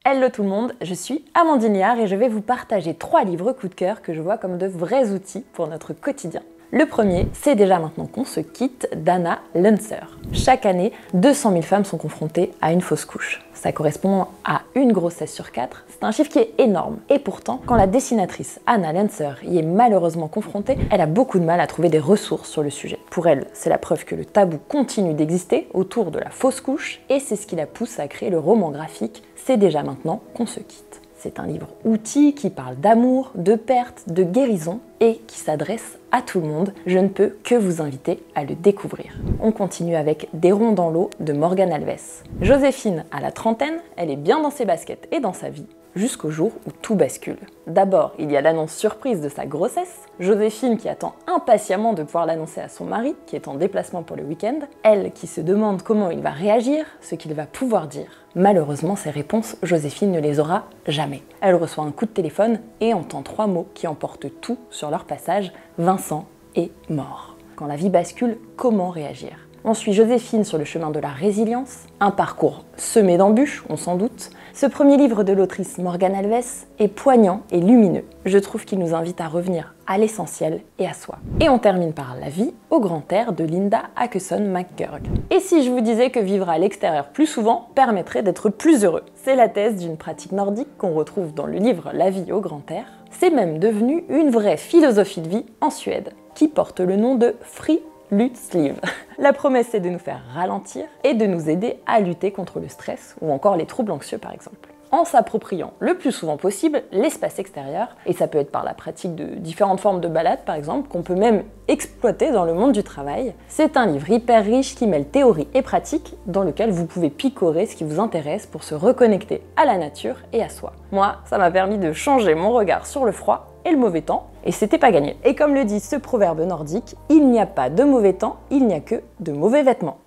Hello tout le monde, je suis Amandine Liard et je vais vous partager 3 livres coup de cœur que je vois comme de vrais outils pour notre quotidien. Le premier, c'est déjà maintenant qu'on se quitte, d'Anna Luntzer. Chaque année, 200 000 femmes sont confrontées à une fausse couche. Ça correspond à une grossesse sur 4. C'est un chiffre qui est énorme. Et pourtant, quand la dessinatrice Anna Luntzer y est malheureusement confrontée, elle a beaucoup de mal à trouver des ressources sur le sujet. Pour elle, c'est la preuve que le tabou continue d'exister autour de la fausse couche et c'est ce qui la pousse à créer le roman graphique C'est déjà maintenant qu'on se quitte. C'est un livre outil qui parle d'amour, de perte, de guérison et qui s'adresse à tout le monde. Je ne peux que vous inviter à le découvrir. On continue avec Des ronds dans l'eau de Morgane Alves. Joséphine a la trentaine, elle est bien dans ses baskets et dans sa vie, jusqu'au jour où tout bascule. D'abord, il y a l'annonce surprise de sa grossesse, Joséphine qui attend impatiemment de pouvoir l'annoncer à son mari, qui est en déplacement pour le week-end, elle qui se demande comment il va réagir, ce qu'il va pouvoir dire. Malheureusement, ces réponses, Joséphine ne les aura jamais. Elle reçoit un coup de téléphone et entend 3 mots qui emportent tout sur leur passage, Vincent est mort. Quand la vie bascule, comment réagir ? On suit Joséphine sur le chemin de la résilience, un parcours semé d'embûches, on s'en doute. Ce premier livre de l'autrice Morgane Alves est poignant et lumineux. Je trouve qu'il nous invite à revenir à l'essentiel et à soi. Et on termine par La vie au grand air de Linda Akeson-McGurk. Et si je vous disais que vivre à l'extérieur plus souvent permettrait d'être plus heureux ? C'est la thèse d'une pratique nordique qu'on retrouve dans le livre La vie au grand air. C'est même devenu une vraie philosophie de vie en Suède, qui porte le nom de Friluftsliv. La promesse c'est de nous faire ralentir et de nous aider à lutter contre le stress ou encore les troubles anxieux par exemple, en s'appropriant le plus souvent possible l'espace extérieur, et ça peut être par la pratique de différentes formes de balades par exemple, qu'on peut même exploiter dans le monde du travail. C'est un livre hyper riche qui mêle théorie et pratique, dans lequel vous pouvez picorer ce qui vous intéresse pour se reconnecter à la nature et à soi. Moi, ça m'a permis de changer mon regard sur le froid et le mauvais temps, et c'était pas gagné. Et comme le dit ce proverbe nordique, il n'y a pas de mauvais temps, il n'y a que de mauvais vêtements.